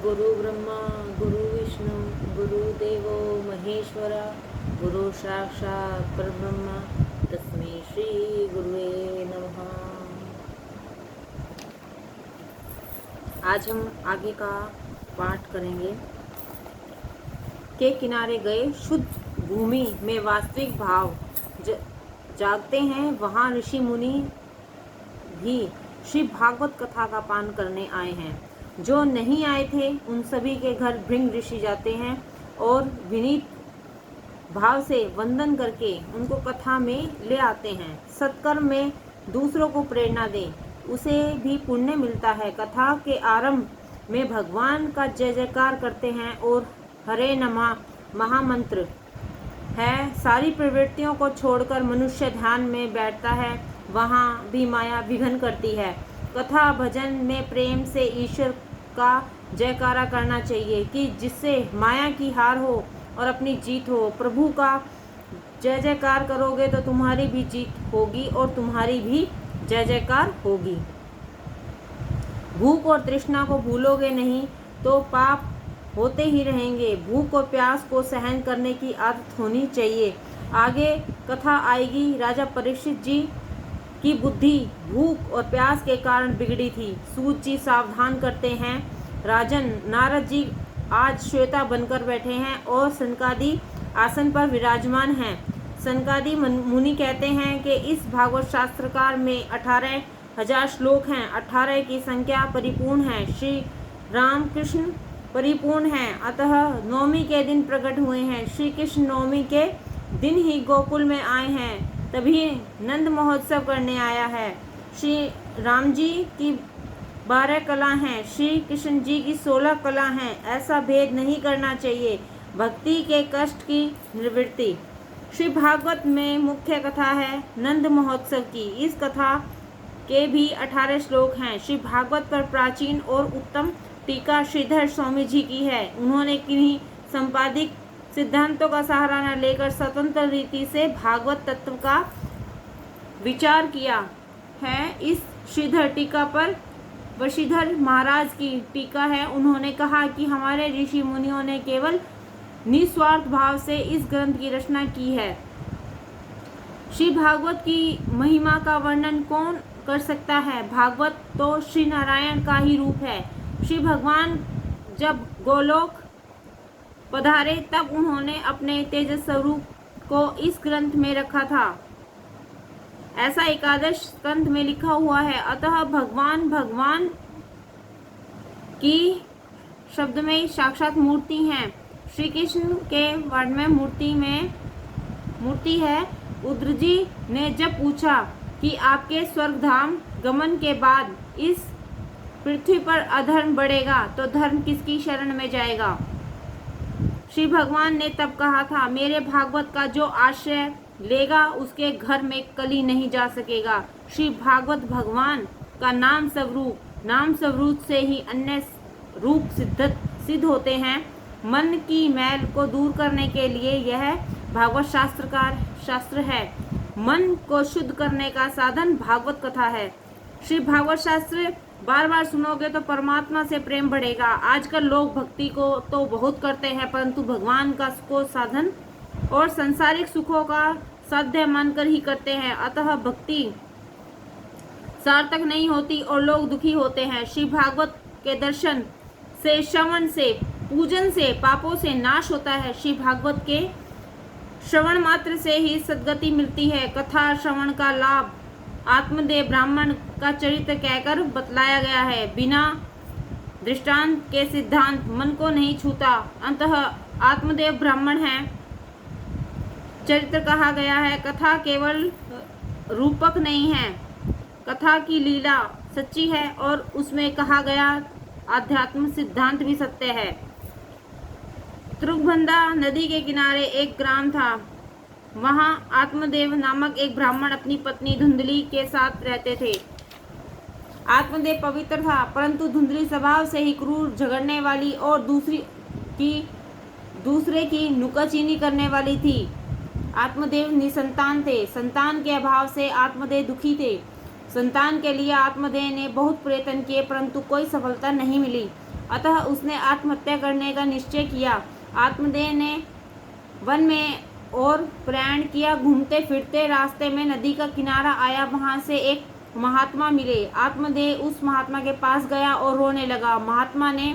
गुरु ब्रह्मा गुरु विष्णु गुरुदेवो महेश्वरा गुरु साक्षात् परब्रह्म तस्मै श्री गुरुवे नमः। आज हम आगे का पाठ करेंगे। के किनारे गए शुद्ध भूमि में वास्तविक भाव जागते हैं, वहाँ ऋषि मुनि भी श्री भागवत कथा का पान करने आए हैं। जो नहीं आए थे उन सभी के घर भृंग ऋषि जाते हैं और विनीत भाव से वंदन करके उनको कथा में ले आते हैं। सत्कर्म में दूसरों को प्रेरणा दे, उसे भी पुण्य मिलता है। कथा के आरंभ में भगवान का जय जयकार करते हैं और हरे नमः महामंत्र है। सारी प्रवृत्तियों को छोड़कर मनुष्य ध्यान में बैठता है, वहाँ भी माया विघ्न करती है। कथा भजन में प्रेम से ईश्वर का जयकारा करना चाहिए कि जिससे माया की हार हो और अपनी जीत हो। प्रभु का जय जयकार करोगे तो तुम्हारी भी जीत होगी और तुम्हारी भी जय जयकार होगी। भूख और तृष्णा को भूलोगे नहीं तो पाप होते ही रहेंगे। भूख और प्यास को सहन करने की आदत होनी चाहिए। आगे कथा आएगी। राजा परीक्षित जी की बुद्धि भूख और प्यास के कारण बिगड़ी थी। सूत जी सावधान करते हैं। राजन नारद जी आज श्वेता बनकर बैठे हैं और सनकादि आसन पर विराजमान हैं। सनकादि मुनि कहते हैं कि इस भागवत शास्त्रकार में 18,000 श्लोक हैं। 18 की संख्या परिपूर्ण है। श्री राम कृष्ण परिपूर्ण हैं, अतः नवमी के दिन प्रकट हुए हैं। श्री कृष्ण नवमी के दिन ही गोकुल में आए हैं, तभी नंद महोत्सव करने आया है। श्री राम जी की 12 कला हैं, श्री कृष्ण जी की 16 कला हैं। ऐसा भेद नहीं करना चाहिए। भक्ति के कष्ट की निवृत्ति। श्री भागवत में मुख्य कथा है नंद महोत्सव की। इस कथा के भी 18 श्लोक हैं। श्री भागवत पर प्राचीन और उत्तम टीका श्रीधर स्वामी जी की है। उन्होंने किन्हीं संपादिक सिद्धांतों का सहारा न लेकर स्वतंत्र रीति से भागवत तत्व का विचार किया है। इस श्रीधर टीका पर वशीधर महाराज की टीका है। उन्होंने कहा कि हमारे ऋषि मुनियों ने केवल निस्वार्थ भाव से इस ग्रंथ की रचना की है। श्री भागवत की महिमा का वर्णन कौन कर सकता है। भागवत तो श्री नारायण का ही रूप है। श्री भगवान जब गोलोक पधारे तब उन्होंने अपने तेजस स्वरूप को इस ग्रंथ में रखा था। ऐसा एकादश स्कंध में लिखा हुआ है। अतः भगवान की शब्द में साक्षात मूर्ति हैं। श्री कृष्ण के वर्ण में मूर्ति है। उद्र जी ने जब पूछा कि आपके स्वर्ग धाम गमन के बाद इस पृथ्वी पर अधर्म बढ़ेगा तो धर्म किसकी शरण में जाएगा। श्री भगवान ने तब कहा था, मेरे भागवत का जो आश्रय लेगा उसके घर में कली नहीं जा सकेगा। श्री भागवत भगवान का नाम स्वरूप से ही अन्य रूप सिद्ध होते हैं। मन की मैल को दूर करने के लिए यह भागवत शास्त्र है। मन को शुद्ध करने का साधन भागवत कथा है। श्री भागवत शास्त्र बार बार सुनोगे तो परमात्मा से प्रेम बढ़ेगा। आजकल लोग भक्ति को तो बहुत करते हैं, परंतु भगवान का को साधन और सांसारिक सुखों का साध्य मानकर ही करते हैं। अतः भक्ति सार्थक नहीं होती और लोग दुखी होते हैं। श्री भागवत के दर्शन से, श्रवण से, पूजन से पापों से नाश होता है। श्री भागवत के श्रवण मात्र से ही सद्गति मिलती है। कथा श्रवण का लाभ आत्मदेव ब्राह्मण का चरित्र कहकर बतलाया गया है। बिना दृष्टांत के सिद्धांत मन को नहीं छूता। अंततः आत्मदेव ब्राह्मण है चरित्र कहा गया है। कथा केवल रूपक नहीं है, कथा की लीला सच्ची है और उसमें कहा गया आध्यात्म सिद्धांत भी सत्य है। त्रुगभंदा नदी के किनारे एक ग्राम था। वहाँ आत्मदेव नामक एक ब्राह्मण अपनी पत्नी धुंधली के साथ रहते थे। आत्मदेव पवित्र था, परंतु धुंधली स्वभाव से ही क्रूर, झगड़ने वाली और दूसरे की नुकाचीनी करने वाली थी। आत्मदेव निसंतान थे। संतान के अभाव से आत्मदेव दुखी थे। संतान के लिए आत्मदेह ने बहुत प्रयत्न किए परंतु कोई सफलता नहीं मिली। अतः उसने आत्महत्या करने का निश्चय किया। आत्मदेह ने वन में और प्रयाण किया। घूमते फिरते रास्ते में नदी का किनारा आया। वहां से एक महात्मा मिले। आत्मदेह उस महात्मा के पास गया और रोने लगा। महात्मा ने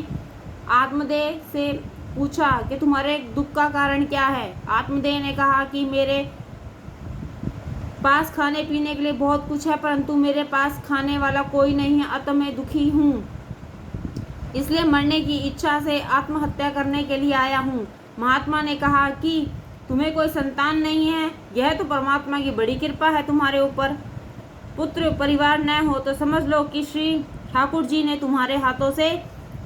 आत्मदेह से पूछा कि तुम्हारे दुख का कारण क्या है। आत्मदेह ने कहा कि मेरे पास खाने पीने के लिए बहुत कुछ है परंतु मेरे पास खाने वाला कोई नहीं है, अतः मैं दुखी हूँ, इसलिए मरने की इच्छा से आत्महत्या करने के लिए आया हूँ। महात्मा ने कहा कि तुम्हें कोई संतान नहीं है, यह तो परमात्मा की बड़ी कृपा है तुम्हारे ऊपर। पुत्र परिवार न हो तो समझ लो कि श्री ठाकुर जी ने तुम्हारे हाथों से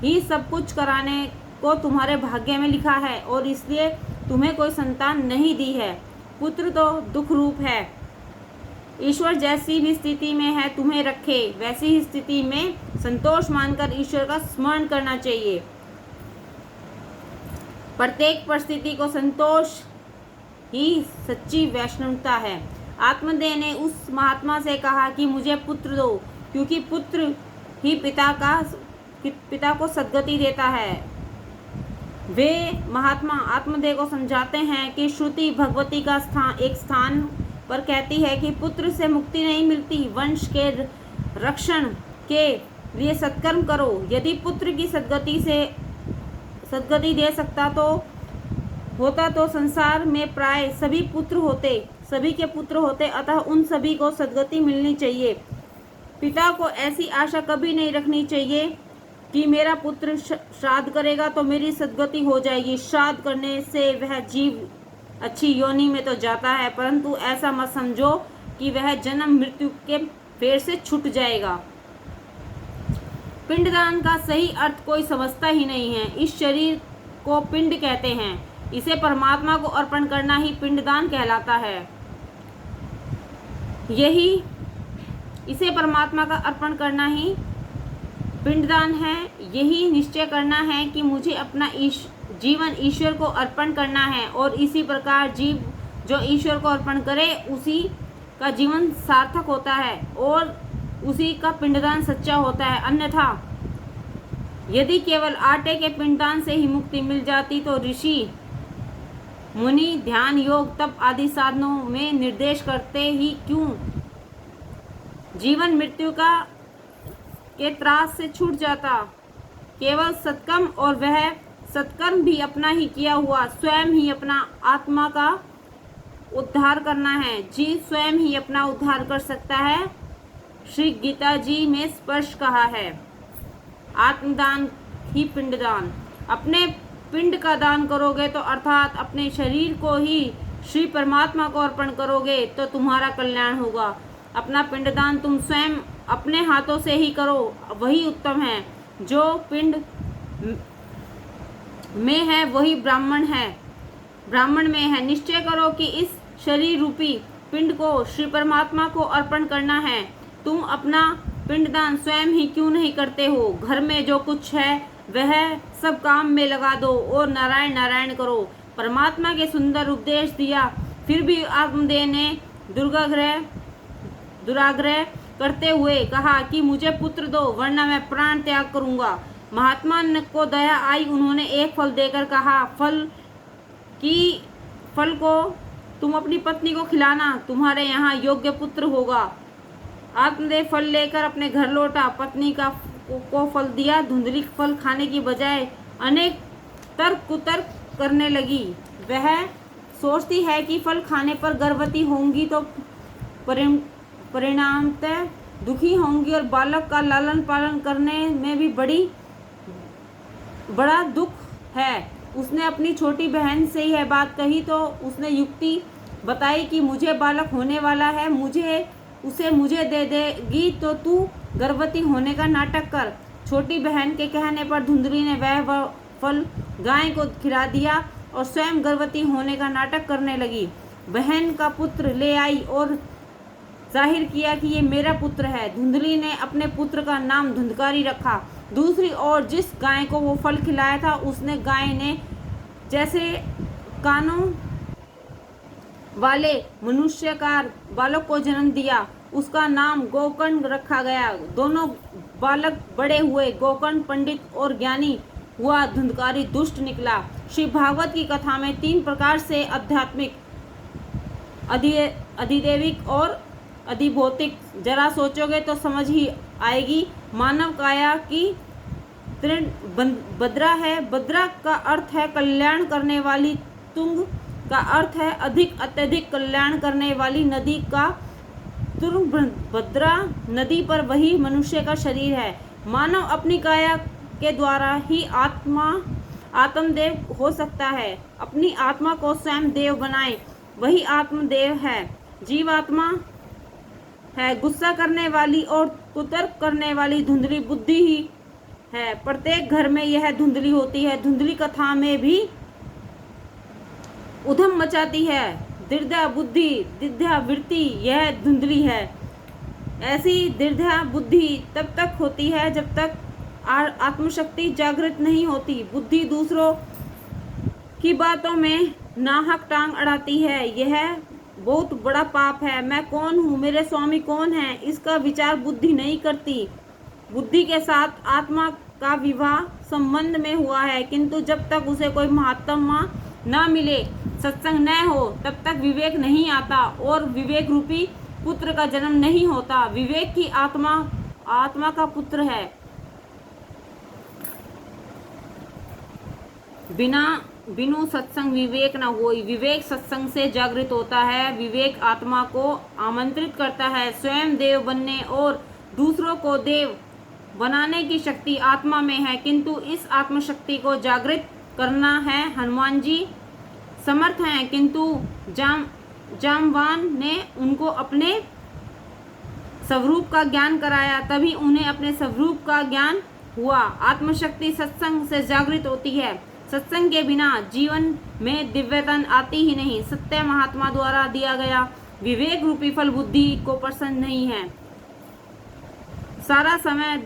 ही सब कुछ कराने को तुम्हारे भाग्य में लिखा है और इसलिए तुम्हें कोई संतान नहीं दी है। पुत्र तो दुख रूप है। ईश्वर जैसी भी स्थिति में है तुम्हें रखे, वैसी ही स्थिति में संतोष मानकर ईश्वर का स्मरण करना चाहिए। प्रत्येक परिस्थिति को संतोष ही सच्ची वैष्णवता है। आत्मदेह ने उस महात्मा से कहा कि मुझे पुत्र दो, क्योंकि पुत्र ही पिता को सद्गति देता है। वे महात्मा आत्मदेह को समझाते हैं कि श्रुति भगवती का एक स्थान पर कहती है कि पुत्र से मुक्ति नहीं मिलती, वंश के रक्षण के लिए सत्कर्म करो। यदि पुत्र की सद्गति दे सकता तो संसार में प्राय सभी के पुत्र होते, अतः उन सभी को सद्गति मिलनी चाहिए। पिता को ऐसी आशा कभी नहीं रखनी चाहिए कि मेरा पुत्र श्राद्ध करेगा तो मेरी सद्गति हो जाएगी। श्राद्ध करने से वह जीव अच्छी योनि में तो जाता है, परंतु ऐसा मत समझो कि वह जन्म मृत्यु के फेर से छूट जाएगा। पिंडदान का सही अर्थ कोई समझता ही नहीं है। इस शरीर को पिंड कहते हैं, इसे परमात्मा को अर्पण करना ही पिंडदान कहलाता है। इसे परमात्मा का अर्पण करना ही पिंडदान है। यही निश्चय करना है कि मुझे अपना जीवन ईश्वर को अर्पण करना है और इसी प्रकार जीव जो ईश्वर को अर्पण करे उसी का जीवन सार्थक होता है और उसी का पिंडदान सच्चा होता है। अन्यथा यदि केवल आटे के पिंडदान से ही मुक्ति मिल जाती तो ऋषि मुनि ध्यान योग तप आदि साधनों में निर्देश करते ही क्यों। जीवन मृत्यु के त्रास से छूट जाता। केवल सत्कर्म, और वह सत्कर्म भी अपना ही किया हुआ, स्वयं ही अपना आत्मा का उद्धार करना है। जीव स्वयं ही अपना उद्धार कर सकता है। श्री गीता जी में स्पष्ट कहा है, आत्मदान ही पिंडदान। अपने पिंड का दान करोगे तो अर्थात अपने शरीर को ही श्री परमात्मा को अर्पण करोगे तो तुम्हारा कल्याण होगा। अपना पिंडदान तुम स्वयं अपने हाथों से ही करो, वही उत्तम है। जो पिंड में है वही ब्राह्मण में है। निश्चय करो कि इस शरीर रूपी पिंड को श्री परमात्मा को अर्पण करना है। तुम अपना पिंडदान स्वयं ही क्यों नहीं करते हो। घर में जो कुछ है वह सब काम में लगा दो और नारायण नारायण करो। परमात्मा के सुंदर उपदेश दिया, फिर भी आत्मदेह ने दुराग्रह करते हुए कहा कि मुझे पुत्र दो वरना मैं प्राण त्याग करूंगा। महात्मा को दया आई। उन्होंने एक फल देकर कहा, फल को तुम अपनी पत्नी को खिलाना, तुम्हारे यहाँ योग्य पुत्र होगा। आत्मदेह फल लेकर अपने घर लौटा। पत्नी को फल दिया। धुंधली फल खाने की बजाय अनेक तर्क कुतर्क करने लगी। वह सोचती है कि फल खाने पर गर्भवती होंगी तो परिणामतः दुखी होंगी और बालक का लालन पालन करने में भी बड़ा दुख है। उसने अपनी छोटी बहन से यह बात कही तो उसने युक्ति बताई कि मुझे बालक होने वाला है, उसे मुझे दे देगी तो तू गर्भवती होने का नाटक कर। छोटी बहन के कहने पर धुंधली ने वह फल गाय को खिला दिया और स्वयं गर्भवती होने का नाटक करने लगी। बहन का पुत्र ले आई और जाहिर किया कि ये मेरा पुत्र है। धुंधली ने अपने पुत्र का नाम धुंधकारी रखा। दूसरी ओर जिस गाय को वो फल खिलाया था उसने गाय ने जैसे कानों वाले मनुष्यकार बालक को जन्म दिया। उसका नाम गोकर्ण रखा गया। दोनों बालक बड़े हुए, गोकर्ण पंडित और ज्ञानी हुआ, धुंधकारी दुष्ट निकला। श्री भागवत की कथा में 3 प्रकार से आध्यात्मिक, अधिदैविक और अधिभौतिक, जरा सोचोगे तो समझ ही आएगी। मानव काया की तृण भद्रा है, भद्रा का अर्थ है कल्याण करने वाली, तुंग का अर्थ है अधिक, अत्यधिक कल्याण करने वाली नदी का तुंगभद्रा नदी पर वही मनुष्य का शरीर है। मानव अपनी काया के द्वारा ही आत्मदेव हो सकता है। अपनी आत्मा को स्वयं देव बनाए, वही आत्मदेव है। जीवात्मा है गुस्सा करने वाली और कुतर्क करने वाली धुंधली बुद्धि ही है। प्रत्येक घर में यह धुंधली होती है। धुंधली कथा में भी उधम मचाती है। दृढ़ बुद्धि, दृढ़ वृत्ति, यह धुंधली है। ऐसी दृढ़ बुद्धि तब तक होती है जब तक आत्मशक्ति जागृत नहीं होती। बुद्धि दूसरों की बातों में नाहक टांग अड़ाती है। यह बहुत बड़ा पाप है। मैं कौन हूँ, मेरे स्वामी कौन है, इसका विचार बुद्धि नहीं करती। बुद्धि के साथ आत्मा का विवाह संबंध में हुआ है, किंतु जब तक उसे कोई महात्मा न मिले, सत्संग न हो, तब तक विवेक नहीं आता और विवेक रूपी पुत्र का जन्म नहीं होता। विवेक की आत्मा का पुत्र है। बिनु सत्संग विवेक न होई। विवेक सत्संग से जागृत होता है। विवेक आत्मा को आमंत्रित करता है। स्वयं देव बनने और दूसरों को देव बनाने की शक्ति आत्मा में है, किंतु इस आत्मशक्ति को जागृत करना है हनुमान जी समर्थ हैं, किंतु जामवान ने उनको अपने स्वरूप का ज्ञान कराया, तभी उन्हें अपने स्वरूप का ज्ञान हुआ। आत्मशक्ति सत्संग से जागृत होती है। सत्संग के बिना जीवन में दिव्यता आती ही नहीं। सत्य महात्मा द्वारा दिया गया विवेक रूपी फल बुद्धि को पसंद नहीं है। सारा समय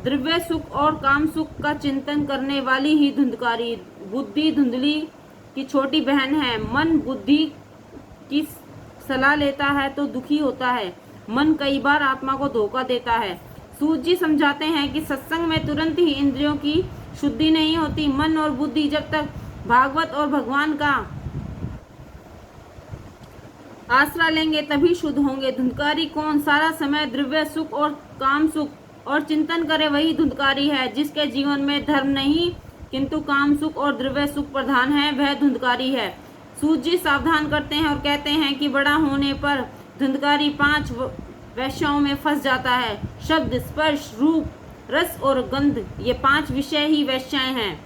द्रव्य सुख और काम सुख का चिंतन करने वाली ही धुंधकारी बुद्धि धुंधली की छोटी बहन है। मन बुद्धि की सलाह लेता है तो दुखी होता है। मन कई बार आत्मा को धोखा देता है। सूत जी समझाते हैं कि सत्संग में तुरंत ही इंद्रियों की शुद्धि नहीं होती। मन और बुद्धि जब तक भागवत और भगवान का आसरा लेंगे तभी शुद्ध होंगे। धुंधकारी कौन? सारा समय द्रव्य सुख और काम सुख और चिंतन करे वही धुंधकारी है। जिसके जीवन में धर्म नहीं किंतु काम सुख और द्रव्य सुख प्रधान है, वह धुंधकारी है। सूत जी सावधान करते हैं और कहते हैं कि बड़ा होने पर धुंधकारी 5 वैश्याओं में फंस जाता है। शब्द, स्पर्श, रूप, रस और गंध, ये 5 विषय ही वैश्याएं हैं।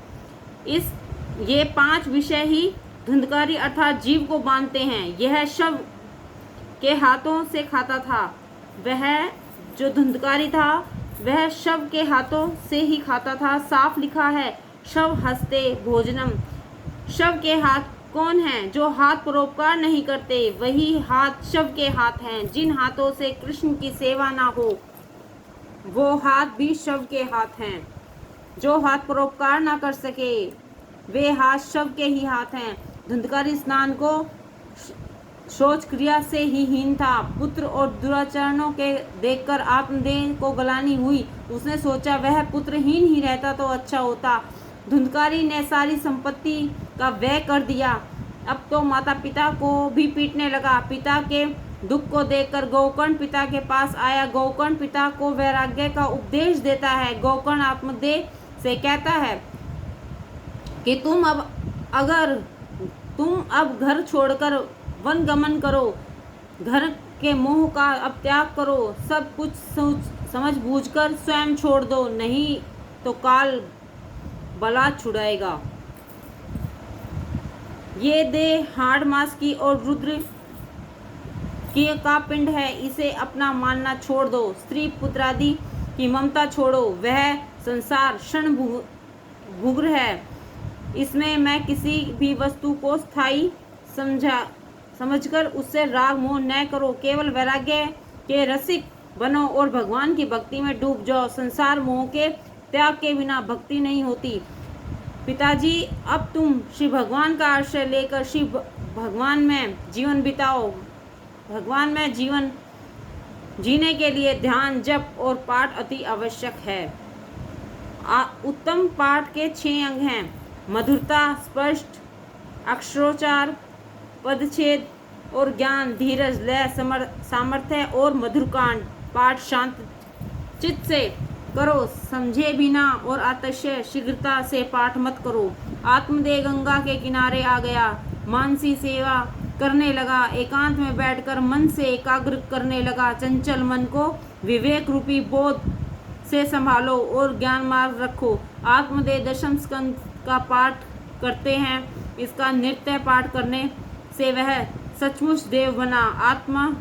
ये 5 विषय ही धुंधकारी अर्थात जीव को बांधते हैं। यह शव के हाथों से खाता था। वह जो धुंधकारी था वह शव के हाथों से ही खाता था। साफ लिखा है, शव हस्ते भोजनम। शव के हाथ कौन हैं? जो हाथ परोपकार नहीं करते, वही हाथ शव के हाथ हैं। जिन हाथों से कृष्ण की सेवा ना हो वो हाथ भी शव के हाथ हैं। जो हाथ परोपकार ना कर सके वे हाथ शव के ही हाथ हैं। धुंधकारी स्नान को शौच क्रिया से ही हीन था। पुत्र और दुराचरणों के देखकर आत्मदेह को गलानी हुई। उसने सोचा वह पुत्रहीन ही रहता तो अच्छा होता। धुंधकारी ने सारी संपत्ति का व्यय कर दिया। अब तो माता पिता को भी पीटने लगा। पिता के दुख को देखकर गोकर्ण पिता के पास आया। गोकर्ण पिता को वैराग्य का उपदेश देता है। गोकर्ण आत्मदेह से कहता है कि तुम अब घर छोड़कर वन गमन करो, घर के मोह का अब त्याग करो, सब कुछ समझ बूझकर स्वयं छोड़ दो, नहीं तो काल बला छुड़ाएगा। ये देह हाड़ मांस की और रुद्र की का पिंड है, इसे अपना मानना छोड़ दो। स्त्री पुत्रादि की ममता छोड़ो। वह संसार क्षण भुग्र है, इसमें मैं किसी भी वस्तु को स्थायी समझकर उससे राग मोह न करो। केवल वैराग्य के रसिक बनो और भगवान की भक्ति में डूब जाओ। संसार मोह के त्याग के बिना भक्ति नहीं होती। पिताजी, अब तुम श्री भगवान का आश्रय लेकर श्री भगवान में जीवन बिताओ। भगवान में जीवन जीने के लिए ध्यान, जप और पाठ अति आवश्यक है। उत्तम पाठ के 6 अंग हैं: मधुरता, स्पष्ट अक्षरोच्चार, पदच्छेद और ज्ञान, धीरज, लय, सामर्थ्य और मधुरकांड। पाठ शांत चित्त से करो, समझे बिना और अतिशय शीघ्रता से पाठ मत करो। आत्मदेह गंगा के किनारे आ गया, मानसी सेवा करने लगा, एकांत में बैठकर मन से एकाग्र करने लगा। चंचल मन को विवेक रूपी बोध से संभालो और ज्ञान मार्ग रखो। आत्मदेह दशम स्कंद का पाठ करते हैं, इसका नित्य पाठ करने से वह सचमुच देव बना। आत्मा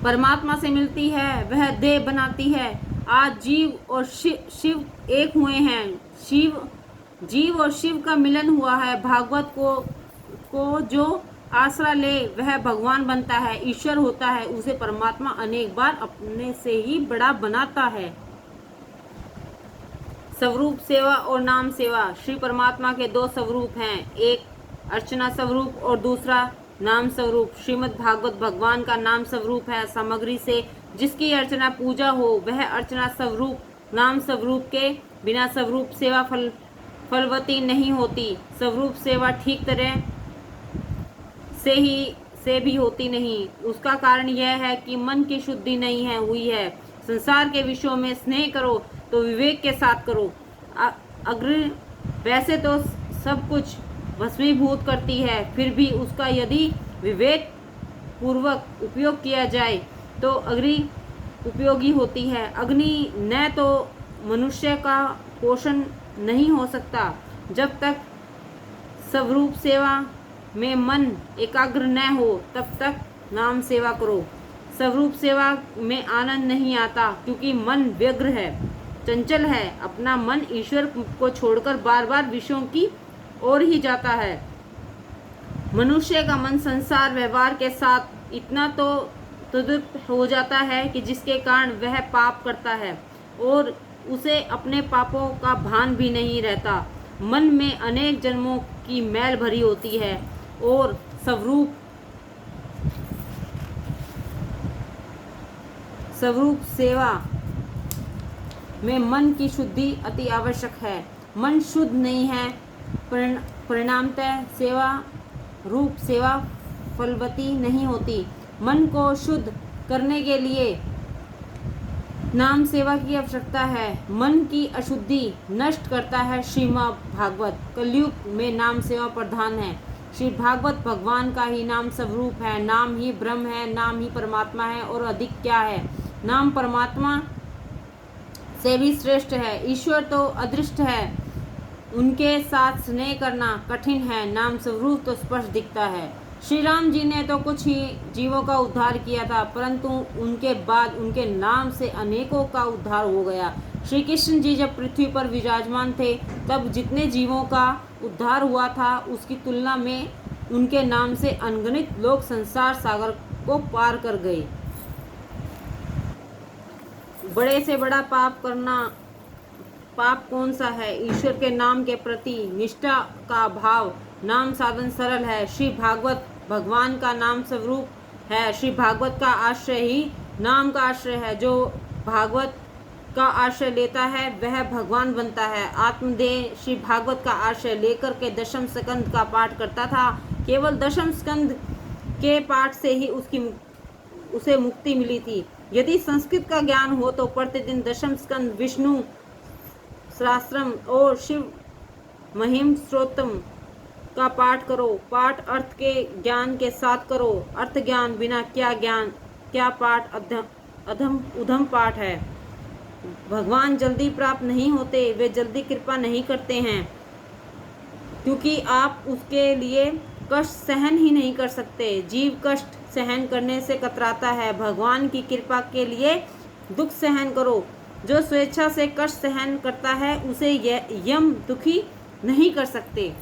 परमात्मा से मिलती है, वह देव बनाती है। आज जीव और शिव एक हुए हैं। जीव और शिव का मिलन हुआ है। भागवत को जो आसरा ले वह भगवान बनता है, ईश्वर होता है। उसे परमात्मा अनेक बार अपने से ही बड़ा बनाता है। स्वरूप सेवा और नाम सेवा। श्री परमात्मा के 2 स्वरूप हैं, एक अर्चना स्वरूप और दूसरा नाम स्वरूप। श्रीमद् भागवत भगवान का नाम स्वरूप है। सामग्री से जिसकी अर्चना पूजा हो वह अर्चना स्वरूप। नाम स्वरूप के बिना स्वरूप सेवा फलवती नहीं होती। स्वरूप सेवा ठीक तरह से भी होती नहीं। उसका कारण यह है कि मन की शुद्धि नहीं है हुई है। संसार के विषयों में स्नेह करो तो विवेक के साथ करो। अग्र वैसे तो सब कुछ भस्मीभूत करती है, फिर भी उसका यदि विवेक पूर्वक उपयोग किया जाए तो अग्नि उपयोगी होती है। अग्नि न तो मनुष्य का पोषण नहीं हो सकता जब तक स्वरूप सेवा में मन एकाग्र न हो, तब तक नाम सेवा करो। स्वरूप सेवा में आनंद नहीं आता क्योंकि मन व्यग्र है, चंचल है। अपना मन ईश्वर को छोड़कर बार बार विषयों की ओर ही जाता है। मनुष्य का मन संसार व्यवहार के साथ इतना तो तद्रुप हो जाता है कि जिसके कारण वह पाप करता है और उसे अपने पापों का भान भी नहीं रहता। मन में अनेक जन्मों की मैल भरी होती है और स्वरूप सेवा में मन की शुद्धि अति आवश्यक है। मन शुद्ध नहीं है, परिणामतः रूप सेवा फलवती नहीं होती। मन को शुद्ध करने के लिए नाम सेवा की आवश्यकता है। मन की अशुद्धि नष्ट करता है श्रीमद् भागवत। कलयुग में नाम सेवा प्रधान है। श्री भागवत भगवान का ही नाम स्वरूप है। नाम ही ब्रह्म है, नाम ही परमात्मा है और अधिक क्या है। नाम परमात्मा से भी श्रेष्ठ है। ईश्वर तो अदृष्ट है, उनके साथ स्नेह करना कठिन है। नाम स्वरूप तो स्पष्ट दिखता है। श्री राम जी ने तो कुछ ही जीवों का उद्धार किया था, परंतु उनके बाद उनके नाम से अनेकों का उद्धार हो गया। श्री कृष्ण जी जब पृथ्वी पर विराजमान थे तब जितने जीवों का उद्धार हुआ था उसकी तुलना में उनके नाम से अनगिनत लोग संसार सागर को पार कर गए। बड़े से बड़ा पाप कौन सा है? ईश्वर के नाम के प्रति निष्ठा का भाव। नाम साधन सरल है। श्री भागवत भगवान का नाम स्वरूप है। श्री भागवत का आश्रय ही नाम का आश्रय है। जो भागवत का आश्रय लेता है वह भगवान बनता है। आत्मदेह श्री भागवत का आश्रय लेकर के दशम स्कंद का पाठ करता था। केवल दशम स्कंद के पाठ से ही उसे मुक्ति मिली थी। यदि संस्कृत का ज्ञान हो तो प्रतिदिन दशम स्कंद, विष्णु सहस्त्रम और शिव महिम स्तोत्रम का पाठ करो। पाठ अर्थ के ज्ञान के साथ करो। अर्थ ज्ञान बिना क्या पाठ उधम पाठ है। भगवान जल्दी प्राप्त नहीं होते, वे जल्दी कृपा नहीं करते हैं क्योंकि आप उसके लिए कष्ट सहन ही नहीं कर सकते। जीव कष्ट सहन करने से कतराता है। भगवान की कृपा के लिए दुख सहन करो। जो स्वेच्छा से कष्ट सहन करता है उसे यम दुखी नहीं कर सकते।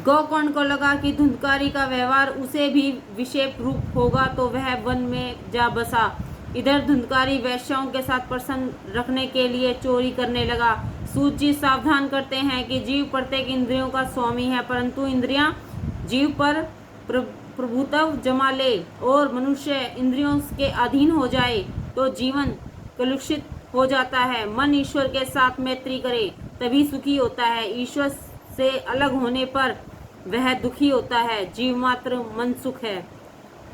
गौकर्ण को लगा कि धुंधकारी का व्यवहार उसे भी विषेप रूप होगा तो वह वन में जा बसा। इधर धुंधकारी वैश्याओं के साथ प्रसन्न रखने के लिए चोरी करने लगा। सूत जी सावधान करते हैं कि जीव प्रत्येक इंद्रियों का स्वामी है, परंतु इंद्रियां जीव पर प्रभुत्व जमा ले और मनुष्य इंद्रियों के अधीन हो जाए तो जीवन कलुषित हो जाता है। मन ईश्वर के साथ मैत्री करे तभी सुखी होता है। ईश्वर से अलग होने पर वह दुखी होता है। जीव मात्र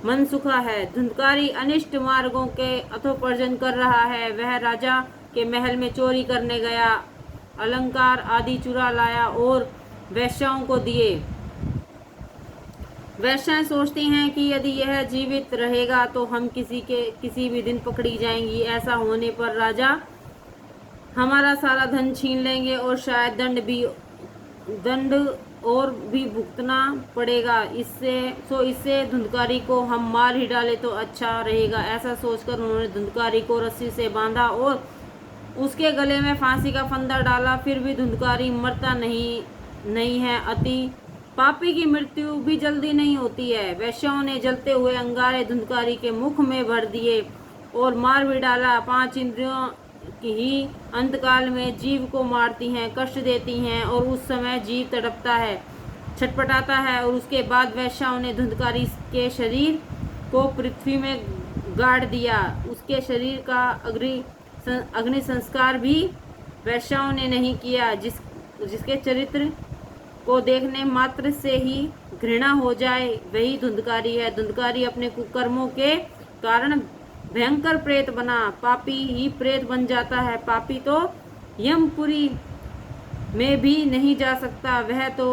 मन सुखा है। धुंधकारी अनिष्ट मार्गों के अथोपर्जन कर रहा है। वह राजा के महल में चोरी करने गया, अलंकार आदि चुरा लाया और वैश्याओं को दिए। वैश्याएं सोचती हैं कि यदि यह जीवित रहेगा तो हम किसी भी दिन पकड़ी जाएंगी। ऐसा होने पर राजा हमारा सारा धन छीन लेंगे और शायद दंड और भी भुगतना पड़ेगा। इससे धुंधकारी को हम मार ही डाले तो अच्छा रहेगा। ऐसा सोचकर उन्होंने धुंधकारी को रस्सी से बांधा और उसके गले में फांसी का फंदा डाला। फिर भी धुंधकारी मरता नहीं है। अति पापी की मृत्यु भी जल्दी नहीं होती है। वैश्याओं ने जलते हुए अंगारे धुंधकारी के मुख में भर दिए और मार भी डाला। 5 इंद्रियों की ही अंतकाल में जीव को मारती हैं, कष्ट देती हैं और उस समय जीव तड़पता है, छटपटाता है। और उसके बाद वैश्याओं ने धुंधकारी के शरीर को पृथ्वी में गाड़ दिया। उसके शरीर का अग्नि संस्कार भी वैश्याओं ने नहीं किया। जिसके चरित्र को देखने मात्र से ही घृणा हो जाए वही धुंधकारी है। धुंधकारी अपने कुकर्मों के कारण भयंकर प्रेत बना। पापी ही प्रेत बन जाता है। पापी तो यमपुरी में भी नहीं जा सकता, वह तो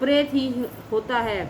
प्रेत ही होता है।